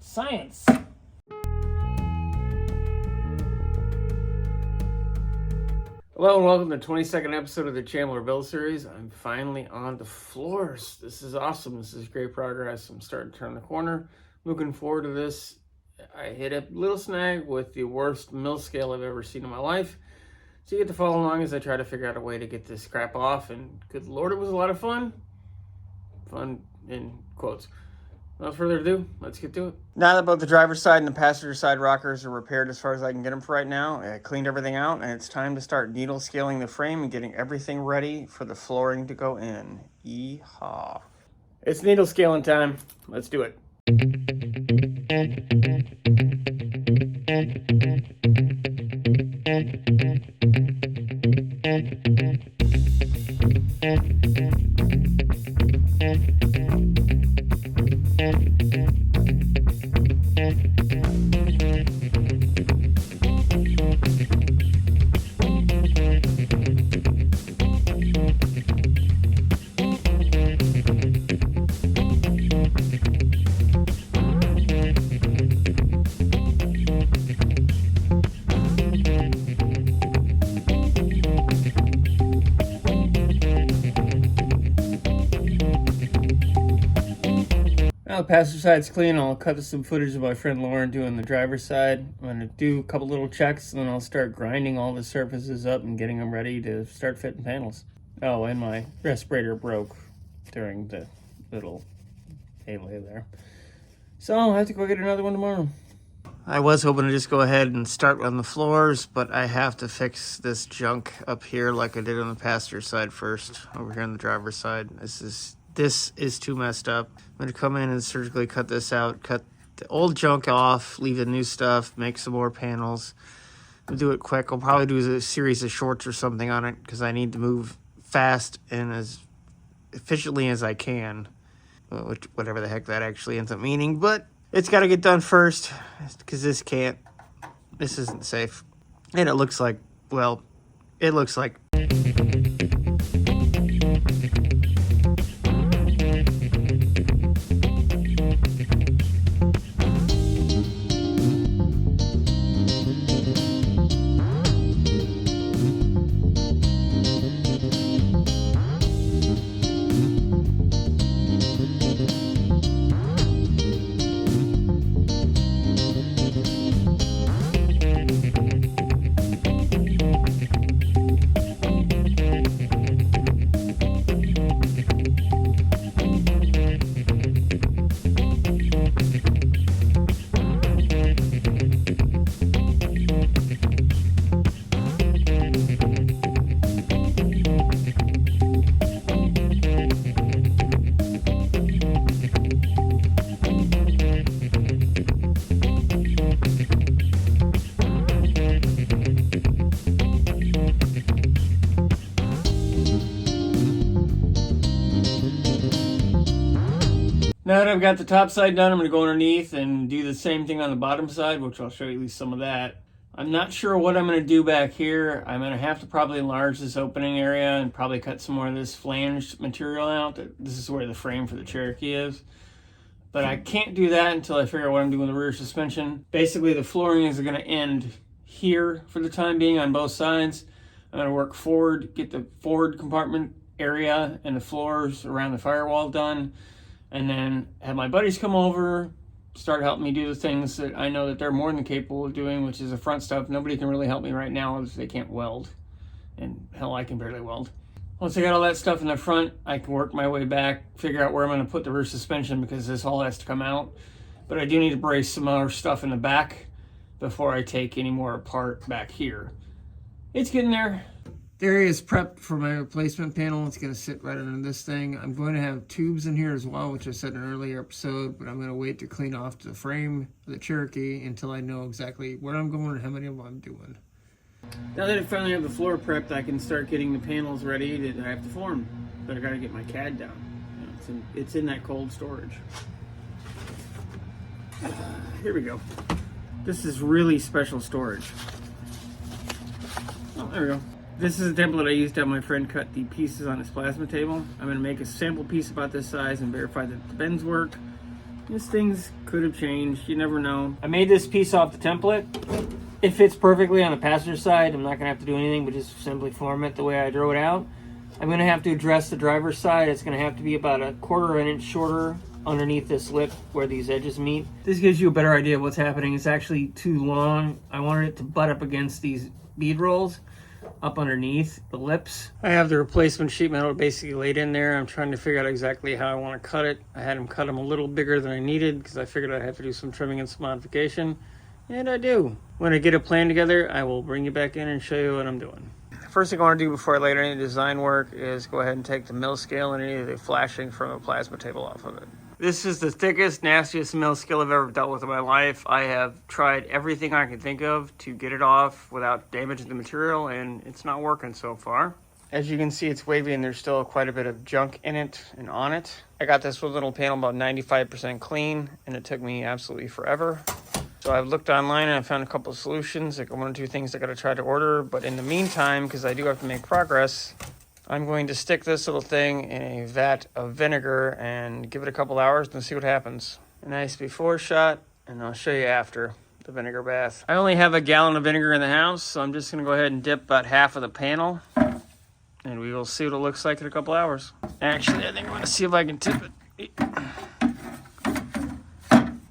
Science. Hello and welcome to the 22nd episode of the Chambler build series. I'm finally on the floors. This is awesome. This is great progress. I'm starting to turn the corner. Looking forward to this. I hit a little snag with the worst mill scale I've ever seen in my life. So you get to follow along as I try to figure out a way to get this crap off. And good Lord, it was a lot of fun. Fun in quotes. Without further ado, let's get to it. Now that both the driver's side and the passenger side rockers are repaired as far as I can get them for right now, I cleaned everything out and it's time to start needle scaling the frame and getting everything ready for the flooring to go in. Yeehaw. It's needle scaling time. Let's do it. Now the passenger side's clean. I'll cut some footage of my friend Lauren doing the driver's side. I'm going to do a couple little checks, and then I'll start grinding all the surfaces up and getting them ready to start fitting panels. Oh, and my respirator broke during the little melee there. So I'll have to go get another one tomorrow. I was hoping to just go ahead and start on the floors, but I have to fix this junk up here like I did on the passenger side first, over here on the driver's side. This is too messed up. I'm going to come in and surgically cut this out, cut the old junk off, leave the new stuff, make some more panels. I'll do it quick. I'll probably do a series of shorts or something on it because I need to move fast and as efficiently as I can, whatever the heck that actually ends up meaning. But it's got to get done first because this isn't safe. And it looks like, well, it looks like... Now that I've got the top side done, I'm going to go underneath and do the same thing on the bottom side, which I'll show you at least some of that. I'm not sure what I'm going to do back here. I'm going to have to probably enlarge this opening area and probably cut some more of this flanged material out. This is where the frame for the Cherokee is. But I can't do that until I figure out what I'm doing with the rear suspension. Basically, the flooring is going to end here for the time being on both sides. I'm going to work forward, get the forward compartment area and the floors around the firewall done. And then have my buddies come over, start helping me do the things that I know that they're more than capable of doing, which is the front stuff. Nobody can really help me right now as they can't weld. And hell, I can barely weld. Once I got all that stuff in the front, I can work my way back, figure out where I'm going to put the rear suspension because this all has to come out. But I do need to brace some other stuff in the back before I take any more apart back here. It's getting there. The area is prepped for my replacement panel. It's going to sit right under this thing. I'm going to have tubes in here as well, which I said in an earlier episode, but I'm going to wait to clean off the frame of the Cherokee until I know exactly where I'm going and how many of them I'm doing. Now that I finally have the floor prepped, I can start getting the panels ready that I have to form. But I got to get my CAD down. You know, it's in that cold storage. Here we go. This is really special storage. Oh, there we go. This is a template I used to have my friend cut the pieces on his plasma table. I'm going to make a sample piece about this size and verify that the bends work. These things could have changed, you never know. I made this piece off the template. It fits perfectly on the passenger side. I'm not gonna have to do anything but just simply form it the way I drew it out. I'm gonna have to address the driver's side. It's gonna have to be about 1/4 inch shorter underneath this lip where these edges meet. This gives you a better idea of what's happening. It's actually too long. I wanted it to butt up against these bead rolls up underneath the lips. I have the replacement sheet metal basically laid in there. I'm trying to figure out exactly how I want to cut it. I had them cut them a little bigger than I needed because I figured I'd have to do some trimming and some modification, and I do. When I get a plan together, I will bring you back in and show you what I'm doing. First thing I want to do before I lay any design work is go ahead and take the mill scale and any of the flashing from a plasma table off of it. This is the thickest, nastiest mill scale I've ever dealt with in my life. I have tried everything I can think of to get it off without damaging the material, and it's not working so far. As you can see, it's wavy and there's still quite a bit of junk in it and on it. I got this little panel about 95% clean, and it took me absolutely forever. So I've looked online and I found a couple of solutions, like 1 or 2 things I gotta try to order. But in the meantime, because I do have to make progress, I'm going to stick this little thing in a vat of vinegar and give it a couple hours and see what happens. A nice before shot, and I'll show you after the vinegar bath. I only have a gallon of vinegar in the house, so I'm just gonna go ahead and dip about half of the panel, and we will see what it looks like in a couple hours. Actually, I think I'm gonna see if I can tip it.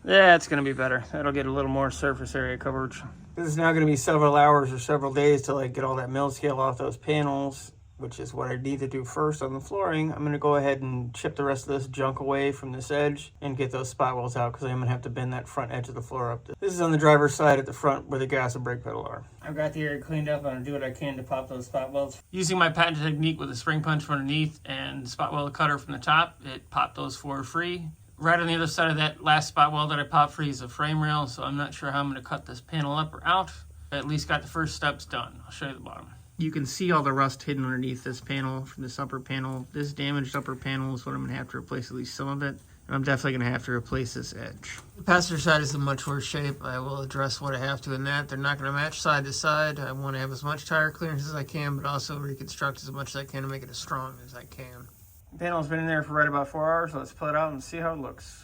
Yeah, it's gonna be better. That'll get a little more surface area coverage. This is now gonna be several hours or several days till I get all that mill scale off those panels, which is what I need to do first on the flooring. I'm gonna go ahead and chip the rest of this junk away from this edge and get those spot welds out, because I'm gonna have to bend that front edge of the floor up. This is on the driver's side at the front where the gas and brake pedal are. I've got the area cleaned up. I'm gonna do what I can to pop those spot welds. Using my patented technique with a spring punch from underneath and spot weld cutter from the top, it popped those 4 free. Right on the other side of that last spot weld that I popped free is a frame rail, so I'm not sure how I'm gonna cut this panel up or out. I at least got the first steps done. I'll show you the bottom. You can see all the rust hidden underneath this panel from this upper panel. This damaged upper panel is what I'm gonna have to replace, at least some of it. And I'm definitely gonna have to replace this edge. The passenger side is in much worse shape. I will address what I have to in that. They're not gonna match side to side. I wanna have as much tire clearance as I can, but also reconstruct as much as I can to make it as strong as I can. The panel's been in there for right about 4 hours, so let's pull it out and see how it looks.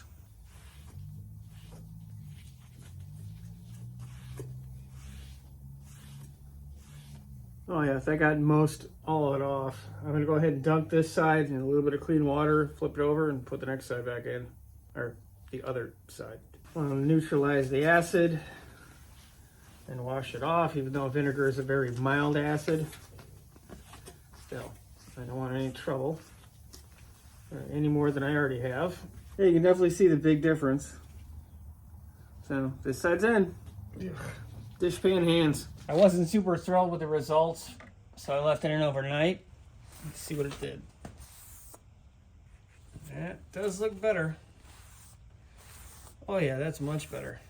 Oh yes, I got most all of it off. I'm gonna go ahead and dunk this side in a little bit of clean water, flip it over, and put the next side back in, or the other side. I'm gonna neutralize the acid and wash it off, even though vinegar is a very mild acid. Still, I don't want any trouble, any more than I already have. Yeah, you can definitely see the big difference. So this side's in. Dishpan hands. I wasn't super thrilled with the results, so I left it in overnight. Let's see what it did. That does look better. Oh yeah, that's much better.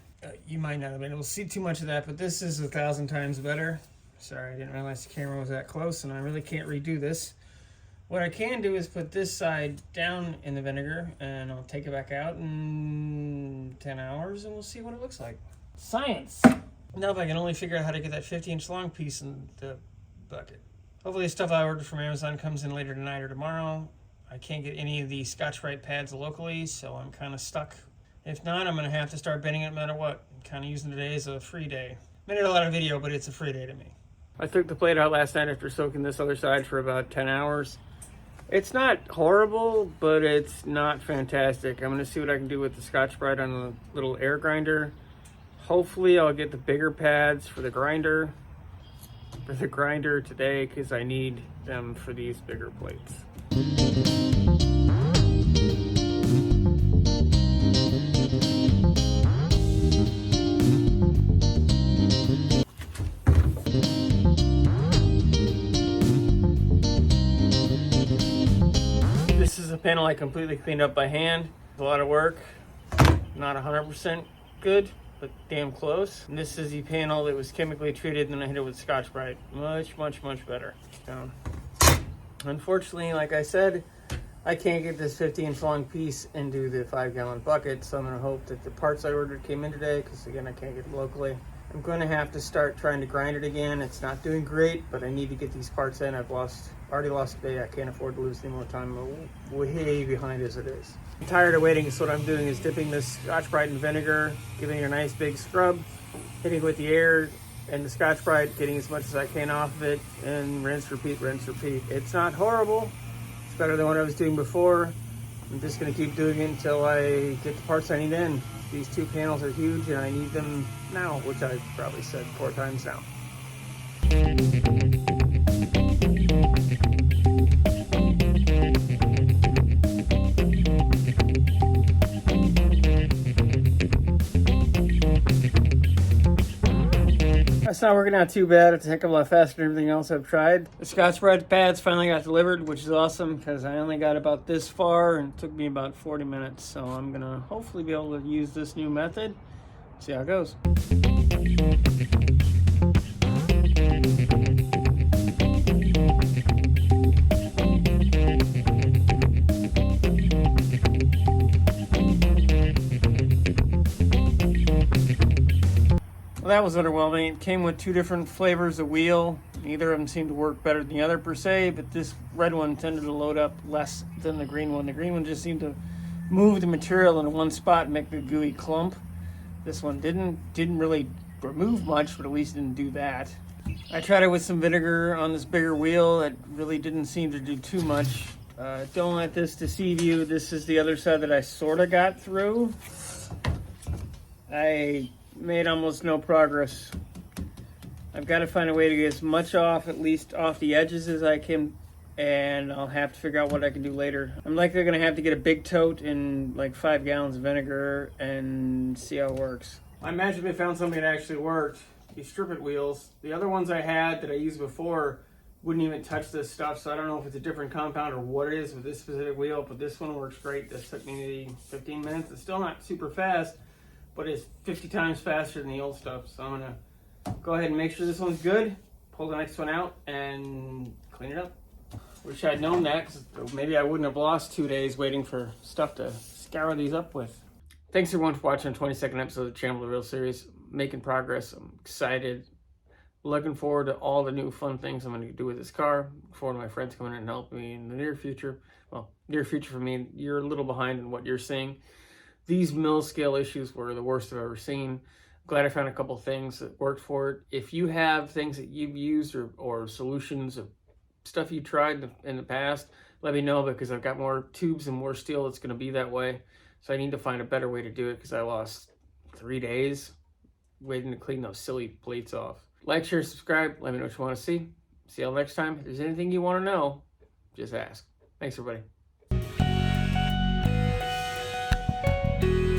You might not have been able to see too much of that, but this is 1,000 times better. Sorry, I didn't realize the camera was that close, and I really can't redo this. What I can do is put this side down in the vinegar, and I'll take it back out in 10 hours, and we'll see what it looks like. Science! Now if I can only figure out how to get that 50-inch long piece in the bucket. Hopefully the stuff I ordered from Amazon comes in later tonight or tomorrow. I can't get any of the Scotch-Brite pads locally, so I'm kind of stuck. If not, I'm going to have to start bending it no matter what. I'm kind of using today as a free day. Made it a lot of video, but it's a free day to me. I took the plate out last night after soaking this other side for about 10 hours. It's not horrible, but it's not fantastic. I'm going to see what I can do with the Scotch-Brite on the little air grinder. Hopefully I'll get the bigger pads for the grinder today, because I need them for these bigger plates. This is a panel I completely cleaned up by hand. A lot of work, not 100% good, but damn close. And this is the panel that was chemically treated, and then I hit it with Scotch-Brite. Much, much, much better. So, unfortunately, like I said, I can't get this 50-inch long piece into the 5-gallon bucket, so I'm going to hope that the parts I ordered came in today, because again, I can't get it locally. I'm going to have to start trying to grind it again. It's not doing great, but I need to get these parts in. I've already lost a day. I can't afford to lose any more time. I'm way behind as it is. I'm tired of waiting, so what I'm doing is dipping this Scotch-Brite in vinegar, giving it a nice big scrub, hitting it with the air and the Scotch-Brite, getting as much as I can off of it, and rinse, repeat, rinse, repeat. It's not horrible. It's better than what I was doing before. I'm just going to keep doing it until I get the parts I need in. These 2 panels are huge and I need them now, which I've probably said 4 times now. That's not working out too bad. It's a heck of a lot faster than everything else I've tried. The Scotch-Brite pads finally got delivered, which is awesome because I only got about this far and it took me about 40 minutes. So I'm gonna hopefully be able to use this new method. See how it goes. Well, that was underwhelming. It came with 2 different flavors of wheel. Neither of them seemed to work better than the other per se, but this red one tended to load up less than the green one. The green one just seemed to move the material in one spot and make the gooey clump. This one didn't really remove much, but at least didn't do that. I tried it with some vinegar on this bigger wheel. It really didn't seem to do too much. Don't let this deceive you. This is the other side that I sort of got through. I made almost no progress. I've got to find a way to get as much off, at least off the edges as I can, and I'll have to figure out what I can do later. I'm likely going to have to get a big tote and like 5 gallons of vinegar and see how it works. I imagine they found something that actually worked. These strip-it wheels, the other ones I had that I used before wouldn't even touch this stuff, so I don't know if it's a different compound or what it is with this specific wheel, but this one works great. This took me maybe 15 minutes. It's still not super fast, but it's 50 times faster than the old stuff. So I'm gonna go ahead and make sure this one's good, pull the next one out and clean it up. Wish I'd known that, because maybe I wouldn't have lost 2 days waiting for stuff to scour these up with. Thanks everyone for watching the 22nd episode of the Chambler Real Series. Making progress, I'm excited. Looking forward to all the new fun things I'm gonna do with this car. Look forward to my friends coming in and helping me in the near future. Well, near future for me, you're a little behind in what you're seeing. These mill scale issues were the worst I've ever seen. Glad I found a couple things that worked for it. If you have things that you've used or solutions or stuff you tried in the past, let me know, because I've got more tubes and more steel that's going to be that way. So I need to find a better way to do it, because I lost 3 days waiting to clean those silly plates off. Like, share, subscribe. Let me know what you want to see. See y'all next time. If there's anything you want to know, just ask. Thanks, everybody.